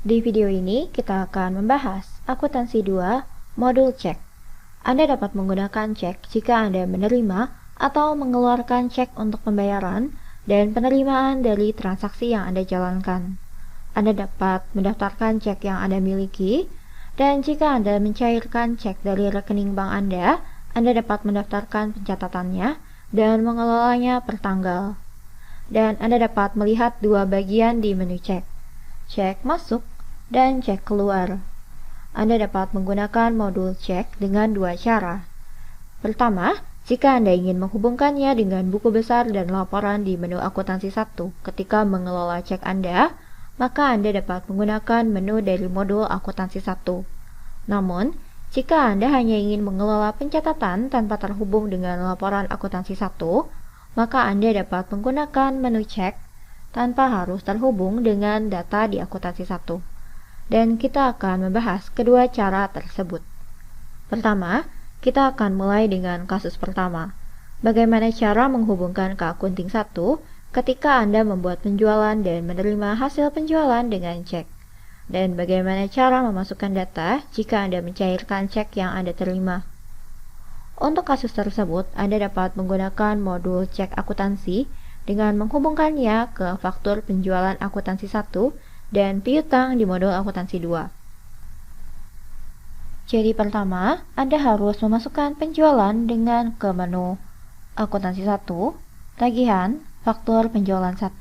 Di video ini kita akan membahas akuntansi 2 modul cek. Anda dapat menggunakan cek jika Anda menerima atau mengeluarkan cek untuk pembayaran dan penerimaan dari transaksi yang Anda jalankan. Anda dapat mendaftarkan cek yang Anda miliki, dan jika Anda mencairkan cek dari rekening bank Anda dapat mendaftarkan pencatatannya dan mengelolanya per tanggal. Dan Anda dapat melihat dua bagian di menu cek, cek masuk dan cek keluar. Anda dapat menggunakan modul cek dengan dua cara. Pertama, jika Anda ingin menghubungkannya dengan buku besar dan laporan di menu akuntansi 1 ketika mengelola cek Anda, maka Anda dapat menggunakan menu dari modul akuntansi 1. Namun, jika Anda hanya ingin mengelola pencatatan tanpa terhubung dengan laporan akuntansi 1, maka Anda dapat menggunakan menu cek tanpa harus terhubung dengan data di akuntansi 1. Dan kita akan membahas kedua cara tersebut. Pertama, kita akan mulai dengan kasus pertama. Bagaimana cara menghubungkan ke akunting 1 ketika Anda membuat penjualan dan menerima hasil penjualan dengan cek. Dan bagaimana cara memasukkan data jika Anda mencairkan cek yang Anda terima. Untuk kasus tersebut, Anda dapat menggunakan modul cek akuntansi dengan menghubungkannya ke faktur penjualan akuntansi 1 dan piutang di modul akuntansi 2. Jadi pertama, Anda harus memasukkan penjualan dengan ke menu akuntansi 1, tagihan, faktur penjualan 1.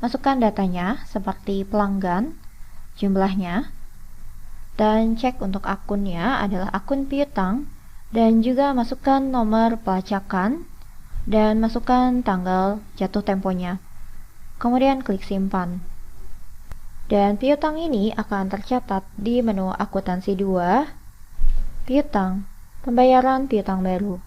Masukkan datanya seperti pelanggan, jumlahnya, dan cek untuk akunnya adalah akun piutang, dan juga masukkan nomor pelacakan, dan masukkan tanggal jatuh temponya. Kemudian klik simpan. Dan piutang ini akan tercatat di menu akuntansi 2, piutang, pembayaran piutang baru.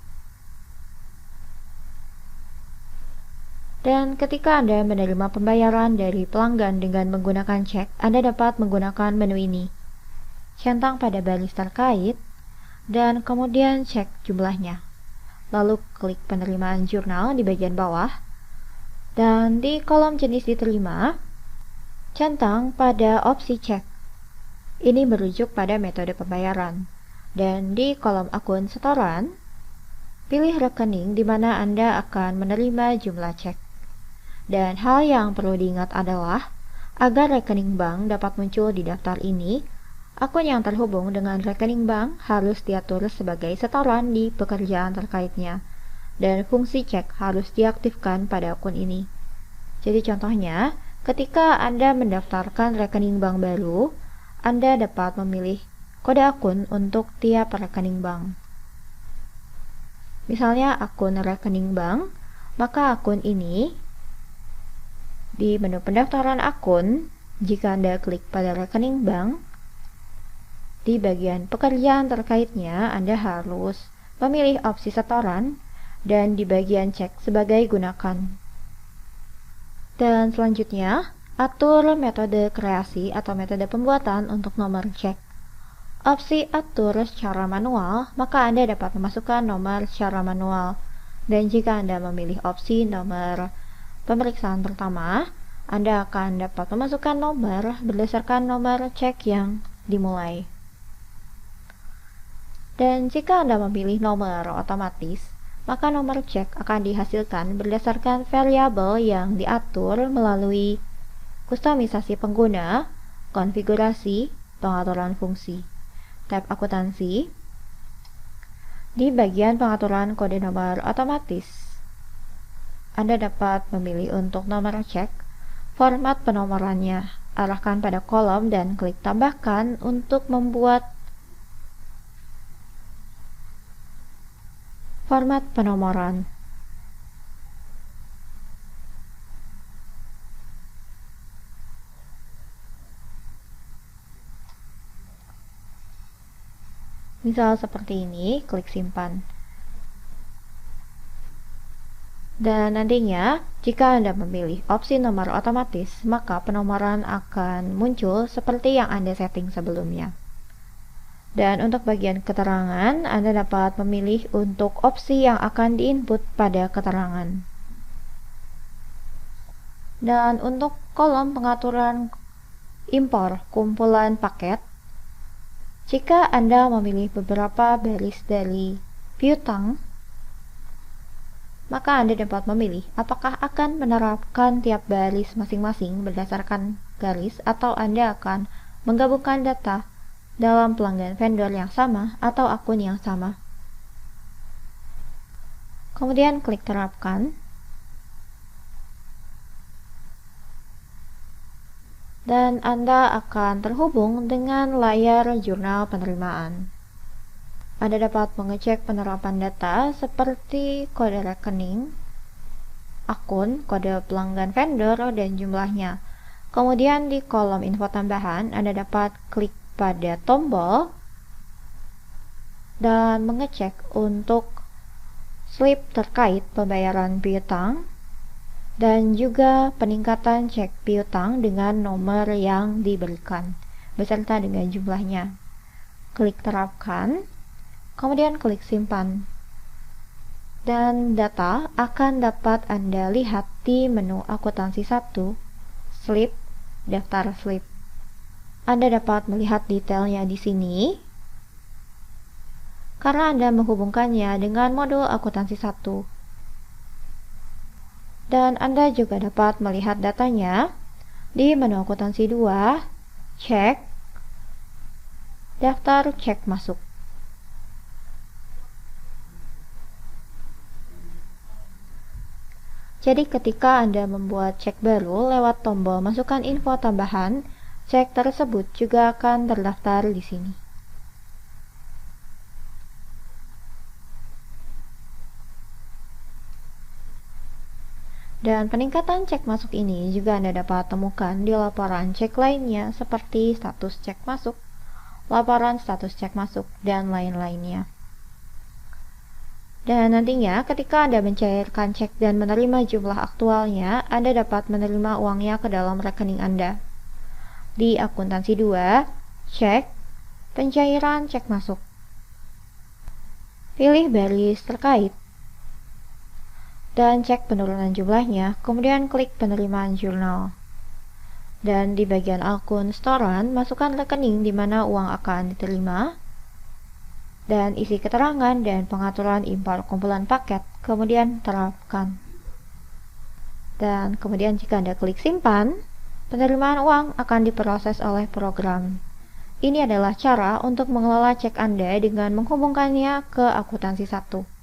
Dan ketika Anda menerima pembayaran dari pelanggan dengan menggunakan cek, Anda dapat menggunakan menu ini. Centang pada baris terkait, dan kemudian cek jumlahnya. Lalu klik penerimaan jurnal di bagian bawah, dan di kolom jenis diterima, centang pada opsi cek. Ini merujuk pada metode pembayaran. Dan di kolom akun setoran, pilih rekening di mana Anda akan menerima jumlah cek. Dan hal yang perlu diingat adalah, agar rekening bank dapat muncul di daftar ini, akun yang terhubung dengan rekening bank harus diatur sebagai setoran di pekerjaan terkaitnya. Dan fungsi cek harus diaktifkan pada akun ini. Jadi contohnya, ketika Anda mendaftarkan rekening bank baru, Anda dapat memilih kode akun untuk tiap rekening bank. Misalnya akun rekening bank, maka akun ini di menu pendaftaran akun, jika Anda klik pada rekening bank, di bagian pekerjaan terkaitnya Anda harus memilih opsi setoran dan di bagian cek sebagai gunakan. Dan selanjutnya, atur metode kreasi atau metode pembuatan untuk nomor cek. Opsi atur secara manual, maka Anda dapat memasukkan nomor secara manual. Dan jika Anda memilih opsi nomor pemeriksaan pertama, Anda akan dapat memasukkan nomor berdasarkan nomor cek yang dimulai. Dan jika Anda memilih nomor otomatis, maka nomor cek akan dihasilkan berdasarkan variabel yang diatur melalui kustomisasi pengguna, konfigurasi, pengaturan fungsi. Tab akuntansi. Di bagian pengaturan kode nomor otomatis, Anda dapat memilih untuk nomor cek, format penomorannya, arahkan pada kolom dan klik tambahkan untuk membuat format penomoran. Misal seperti ini, klik simpan. Dan nantinya, jika Anda memilih opsi nomor otomatis, maka penomoran akan muncul seperti yang Anda setting sebelumnya. Dan untuk bagian keterangan, Anda dapat memilih untuk opsi yang akan diinput pada keterangan. Dan untuk kolom pengaturan impor kumpulan paket. Jika Anda memilih beberapa baris dari piutang, maka Anda dapat memilih apakah akan menerapkan tiap baris masing-masing berdasarkan garis atau Anda akan menggabungkan data dalam pelanggan vendor yang sama atau akun yang sama. Kemudian klik terapkan. Dan Anda akan terhubung dengan layar jurnal penerimaan. Anda dapat mengecek penerapan data seperti kode rekening, akun, kode pelanggan vendor, dan jumlahnya. Kemudian di kolom info tambahan, Anda dapat klik pada tombol dan mengecek untuk slip terkait pembayaran piutang dan juga peningkatan cek piutang dengan nomor yang diberikan beserta dengan jumlahnya. Klik terapkan, kemudian klik simpan. Dan data akan dapat Anda lihat di menu akuntansi 1, slip, daftar slip. Anda dapat melihat detailnya di sini karena Anda menghubungkannya dengan modul akuntansi 1. Dan Anda juga dapat melihat datanya di menu akuntansi 2, cek, daftar cek masuk. Jadi ketika Anda membuat cek baru lewat tombol masukkan info tambahan, cek tersebut juga akan terdaftar di sini. Dan peningkatan cek masuk ini juga Anda dapat temukan di laporan cek lainnya seperti status cek masuk, laporan status cek masuk, dan lain-lainnya. Dan nantinya ketika Anda mencairkan cek dan menerima jumlah aktualnya, Anda dapat menerima uangnya ke dalam rekening Anda. Di akuntansi 2, cek, pencairan cek masuk. Pilih baris terkait dan cek penurunan jumlahnya, kemudian klik penerimaan jurnal. Dan di bagian akun setoran, masukkan rekening di mana uang akan diterima, dan isi keterangan dan pengaturan impor kumpulan paket, kemudian terapkan. Dan kemudian jika Anda klik simpan, penerimaan uang akan diproses oleh program. Ini adalah cara untuk mengelola cek Anda dengan menghubungkannya ke akuntansi 1.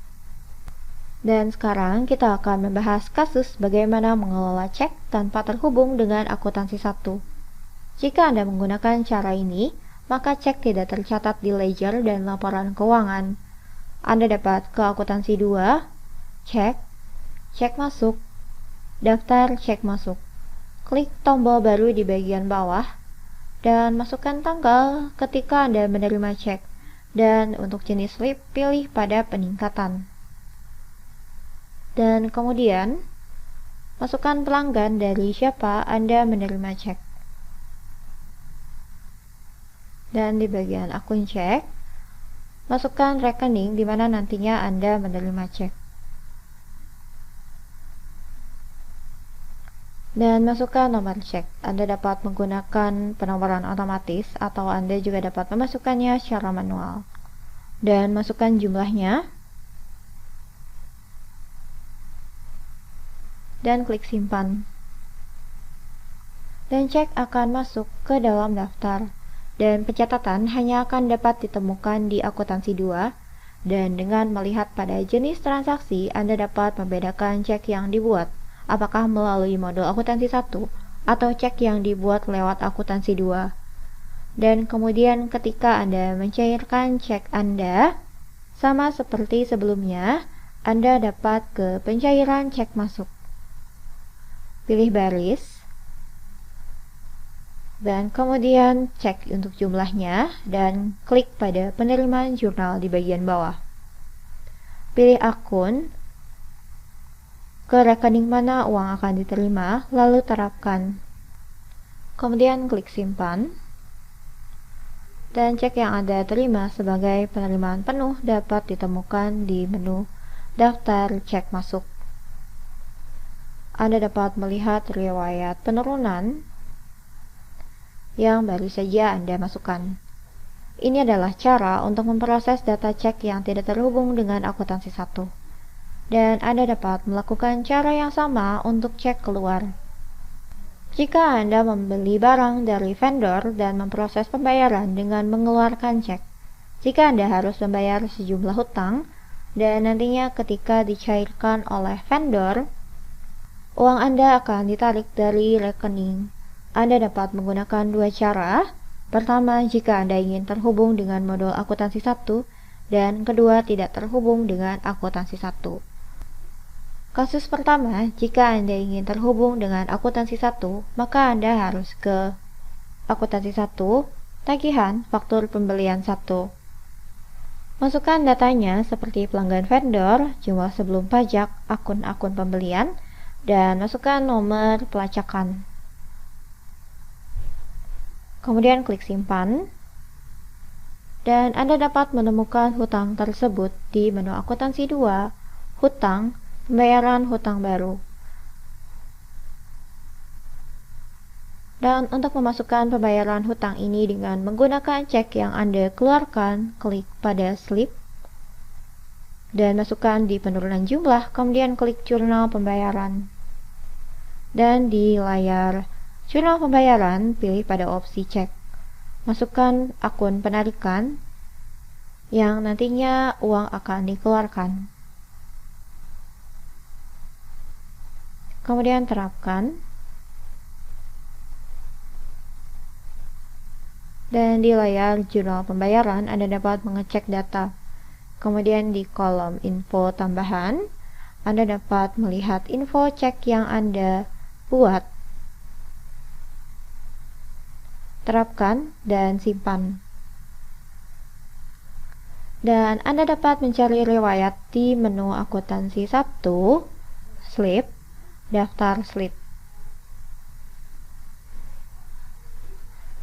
Dan sekarang kita akan membahas kasus bagaimana mengelola cek tanpa terhubung dengan akuntansi 1. Jika Anda menggunakan cara ini, maka cek tidak tercatat di ledger dan laporan keuangan. Anda dapat ke akuntansi 2, cek, cek masuk, daftar cek masuk. Klik tombol baru di bagian bawah, dan masukkan tanggal ketika Anda menerima cek. Dan untuk jenis slip, pilih pada peningkatan. Dan kemudian, masukkan pelanggan dari siapa Anda menerima cek. Dan di bagian akun cek, masukkan rekening di mana nantinya Anda menerima cek. Dan masukkan nomor cek. Anda dapat menggunakan penomoran otomatis atau Anda juga dapat memasukkannya secara manual. Dan masukkan jumlahnya. Dan klik simpan. Dan cek akan masuk ke dalam daftar. Dan pencatatan hanya akan dapat ditemukan di akuntansi 2. Dan dengan melihat pada jenis transaksi, Anda dapat membedakan cek yang dibuat, apakah melalui modul akuntansi 1 atau cek yang dibuat lewat akuntansi 2. Dan kemudian ketika Anda mencairkan cek Anda, sama seperti sebelumnya, Anda dapat ke pencairan cek masuk. Pilih baris, dan kemudian cek untuk jumlahnya, dan klik pada penerimaan jurnal di bagian bawah. Pilih akun, ke rekening mana uang akan diterima, lalu terapkan. Kemudian klik simpan, dan cek yang Anda terima sebagai penerimaan penuh dapat ditemukan di menu daftar cek masuk. Anda dapat melihat riwayat penurunan yang baru saja Anda masukkan. Ini adalah cara untuk memproses data cek yang tidak terhubung dengan akuntansi 1. Dan Anda dapat melakukan cara yang sama untuk cek keluar. Jika Anda membeli barang dari vendor dan memproses pembayaran dengan mengeluarkan cek, jika Anda harus membayar sejumlah hutang, dan nantinya ketika dicairkan oleh vendor, uang Anda akan ditarik dari rekening. Anda dapat menggunakan dua cara. Pertama, jika Anda ingin terhubung dengan modul akuntansi 1, dan kedua, tidak terhubung dengan akuntansi 1. Kasus pertama, jika Anda ingin terhubung dengan akuntansi 1, maka Anda harus ke akuntansi 1, tagihan, faktur pembelian 1. Masukkan datanya seperti pelanggan vendor, jumlah sebelum pajak, akun-akun pembelian, dan masukkan nomor pelacakan. Kemudian klik simpan, dan Anda dapat menemukan hutang tersebut di menu akuntansi 2, hutang, pembayaran hutang baru. Dan untuk memasukkan pembayaran hutang ini dengan menggunakan cek yang Anda keluarkan, klik pada slip, dan masukkan di penurunan jumlah, kemudian klik jurnal pembayaran. Dan di layar jurnal pembayaran, pilih pada opsi cek. Masukkan akun penarikan yang nantinya uang akan dikeluarkan. Kemudian terapkan. Dan di layar jurnal pembayaran, Anda dapat mengecek data. Kemudian di kolom info tambahan, Anda dapat melihat info cek yang Anda buat. Terapkan dan simpan. Dan Anda dapat mencari riwayat di menu akuntansi 1, slip, daftar slip.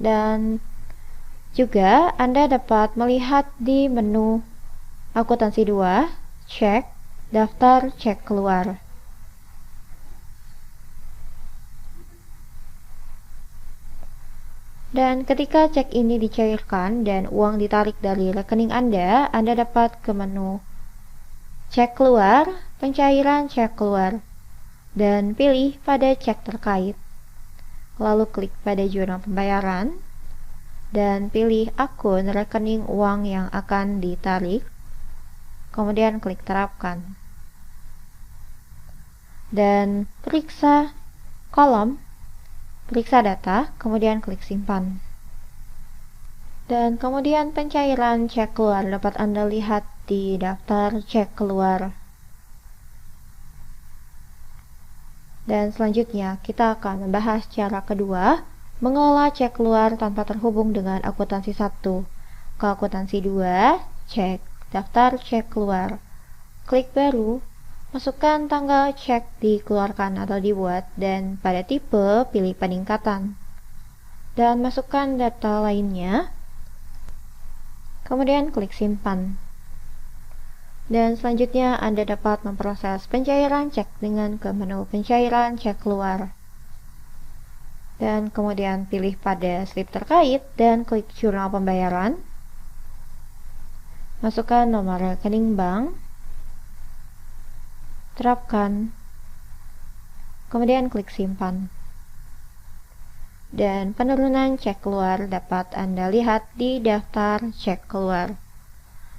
Dan juga Anda dapat melihat di menu akuntansi 2, cek, daftar cek keluar. Dan ketika cek ini dicairkan dan uang ditarik dari rekening Anda dapat ke menu cek keluar, pencairan cek keluar, dan pilih pada cek terkait. Lalu klik pada jurnal pembayaran, dan pilih akun rekening uang yang akan ditarik, kemudian klik terapkan. Dan periksa kolom, periksa data, kemudian klik simpan. Dan kemudian pencairan cek keluar dapat Anda lihat di daftar cek keluar. Dan selanjutnya kita akan membahas cara kedua, mengelola cek keluar tanpa terhubung dengan akuntansi 1. Ke akuntansi 2, cek, daftar cek keluar. Klik baru. Masukkan tanggal cek dikeluarkan atau dibuat, dan pada tipe pilih peningkatan. Dan masukkan data lainnya. Kemudian klik simpan. Dan selanjutnya Anda dapat memproses pencairan cek dengan ke menu pencairan cek keluar. Dan kemudian pilih pada slip terkait dan klik jurnal pembayaran. Masukkan nomor rekening bank. Terapkan, kemudian klik simpan. Dan penurunan cek keluar dapat Anda lihat di daftar cek keluar.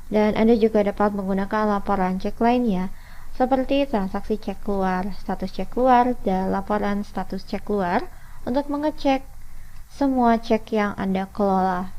Dan Anda juga dapat menggunakan laporan cek lainnya, seperti transaksi cek keluar, status cek keluar, dan laporan status cek keluar untuk mengecek semua cek yang Anda kelola.